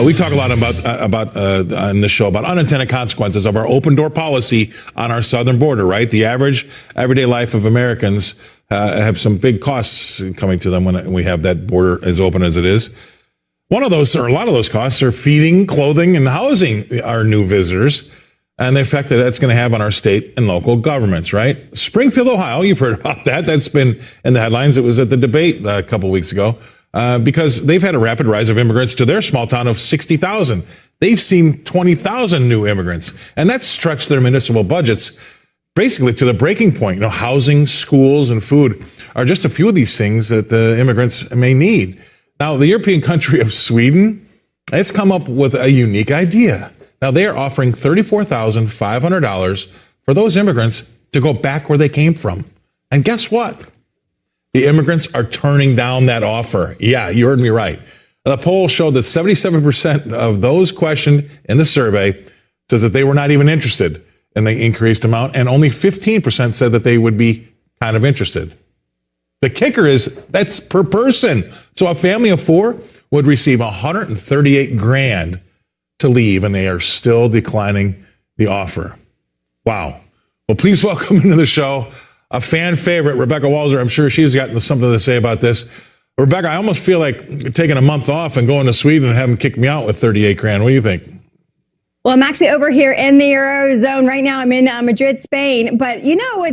We talk a lot about on this show about unintended consequences of our open door policy on our southern border, right? The average everyday life of Americans have some big costs coming to them when we have that border as open as it is. One of those, or a lot of those costs, are feeding, clothing, and housing our new visitors, and the effect that that's going to have on our state and local governments, right? Springfield, Ohio, you've heard about that. That's been in the headlines. It was at the debate a couple weeks ago. Because they've had a rapid rise of immigrants to their small town of 60,000. They've seen 20,000 new immigrants, and that's stretched their municipal budgets basically to the breaking point. You know, housing, schools, and food are just a few of these things that the immigrants may need. Now, the European country of Sweden, it's come up with a unique idea. Now, they are offering $34,500 for those immigrants to go back where they came from. And guess what? The immigrants are turning down that offer. Yeah, you heard me right. The poll showed that 77% of those questioned in the survey says that they were not even interested in the increased amount, and only 15% said that they would be kind of interested. The kicker is that's per person. So a family of four would receive $138,000 to leave, and they are still declining the offer. Wow. Well, please welcome into the show a fan favorite, Rebecca Walser. I'm sure she's got something to say about this. Rebecca, I almost feel like taking a month off and going to Sweden and having them kick me out with $38,000. What do you think? Well, I'm actually over here in the Eurozone right now. I'm in Madrid, Spain. But, you know,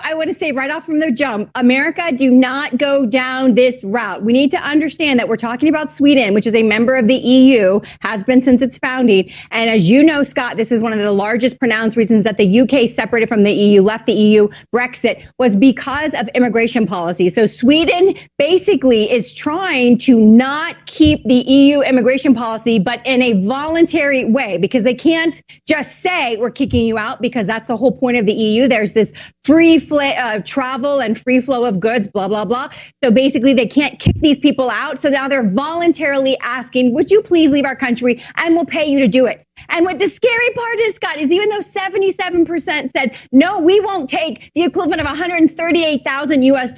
I want to say right off from the jump, America, do not go down this route. We need to understand that we're talking about Sweden, which is a member of the EU, has been since its founding. And as you know, Scott, this is one of the largest pronounced reasons that the UK separated from the EU, left the EU, Brexit, was because of immigration policy. So Sweden basically is trying to not keep the EU immigration policy, but in a voluntary way, because they can't just say we're kicking you out, because that's the whole point of the EU. There's this free travel and free flow of goods, blah, blah, blah. So basically they can't kick these people out. So now they're voluntarily asking, would you please leave our country, and we'll pay you to do it. And what the scary part is, Scott, is even though 77% said, no, we won't take the equivalent of $138,000 US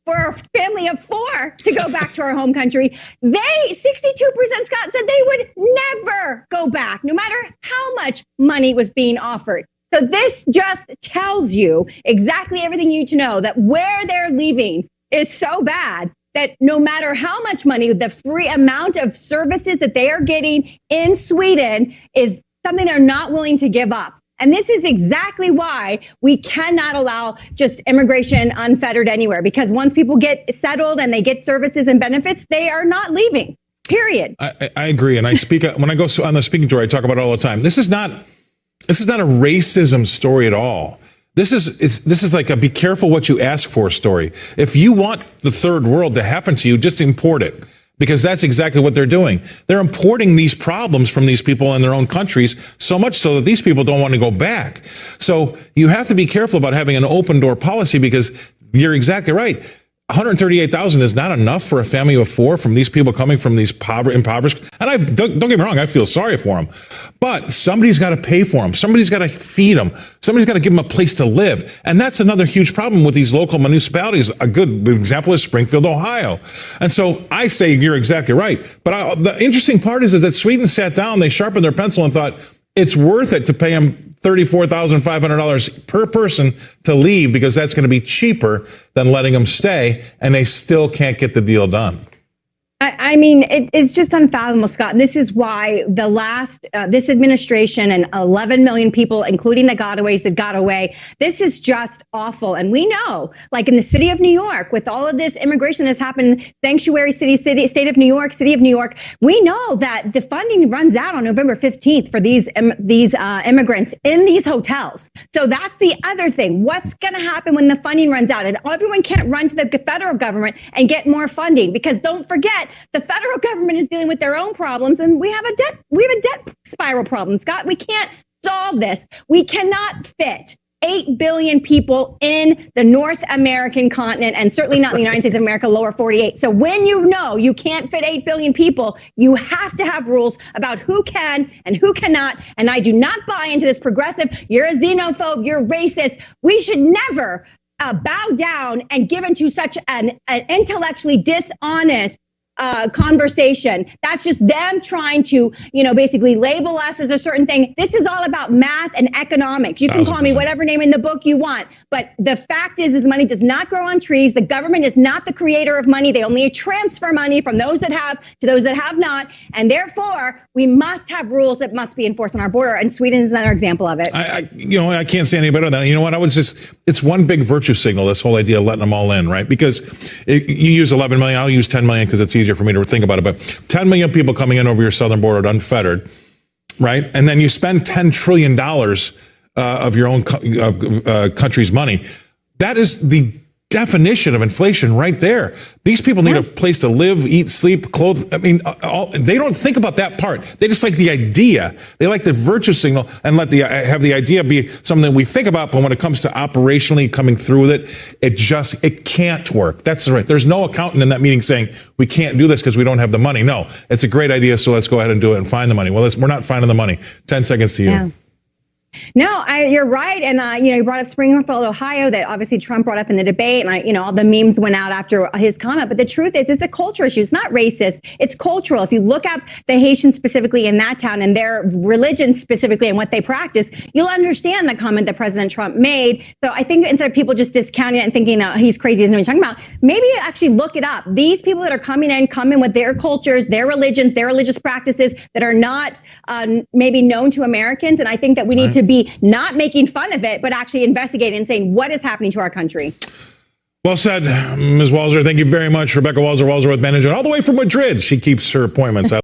for a family of four to go back to our home country, 62%, Scott, said they would never go back, no matter how much money was being offered. So this just tells you exactly everything you need to know, that where they're leaving is so bad that no matter how much money, the free amount of services that they are getting in Sweden is something they're not willing to give up. And this is exactly why we cannot allow just immigration unfettered anywhere, because once people get settled and they get services and benefits, they are not leaving, period. I agree. And I speak when I go on the speaking tour, I talk about it all the time. This is not a racism story at all. This is like a be careful what you ask for story. If you want the third world to happen to you, just import it. Because that's exactly what they're doing. They're importing these problems from these people in their own countries, so much so that these people don't want to go back. So you have to be careful about having an open door policy, because you're exactly right. 138,000 is not enough for a family of four from these people coming from these impoverished. And don't get me wrong, I feel sorry for them. But somebody's got to pay for them. Somebody's got to feed them. Somebody's got to give them a place to live. And that's another huge problem with these local municipalities. A good example is Springfield, Ohio. And so I say you're exactly right. But the interesting part is that Sweden sat down, they sharpened their pencil and thought it's worth it to pay them $34,500 per person to leave, because that's going to be cheaper than letting them stay, and they still can't get the deal done. I mean, it's just unfathomable, Scott. And this is why this administration and 11 million people, including the gotaways that got away, this is just awful. And we know, like in the city of New York, with all of this immigration that's happened, sanctuary state of New York, city of New York, we know that the funding runs out on November 15th for these immigrants in these hotels. So that's the other thing. What's going to happen when the funding runs out? And everyone can't run to the federal government and get more funding, because don't forget, the federal government is dealing with their own problems, and we have a debt spiral problem, Scott. We can't solve this. We cannot fit 8 billion people in the North American continent, and certainly not in the United States of America, lower 48. So when you know you can't fit 8 billion people, you have to have rules about who can and who cannot. And I do not buy into this progressive, you're a xenophobe, you're racist. We should never bow down and give into such an intellectually dishonest conversation. That's just them trying to, basically label us as a certain thing. This is all about math and economics. You can call me whatever name in the book you want. But the fact is money does not grow on trees. The government is not the creator of money. They only transfer money from those that have to those that have not. And therefore, we must have rules that must be enforced on our border. And Sweden is another example of it. I can't say any better than that. You know what? It's one big virtue signal, this whole idea of letting them all in, right? Because you use 11 million, I'll use 10 million because it's easier for me to think about it. But 10 million people coming in over your southern border unfettered, right? And then you spend $10 trillion of your own country's money. That is the definition of inflation right there. These people need a place to live, eat, sleep, clothe. I mean, they don't think about that part. They just like the idea. They like the virtue signal and have the idea be something we think about. But when it comes to operationally coming through with it, it can't work. That's right. There's no accountant in that meeting saying we can't do this because we don't have the money. No, it's a great idea. So let's go ahead and do it and find the money. Well, we're not finding the money. 10 seconds to you. Yeah. No, you're right. And, you brought up Springfield, Ohio, that obviously Trump brought up in the debate. And, all the memes went out after his comment. But the truth is, it's a culture issue. It's not racist. It's cultural. If you look up the Haitians specifically in that town and their religion specifically and what they practice, you'll understand the comment that President Trump made. So I think instead of people just discounting it and thinking that he's crazy, isn't what he's talking about, maybe actually look it up. These people that are come in with their cultures, their religions, their religious practices that are not maybe known to Americans. And I think that we need to be not making fun of it, but actually investigating and saying what is happening to our country. Well said, Ms. Walser. Thank you very much. Rebecca Walser with Management, all the way from Madrid. She keeps her appointments.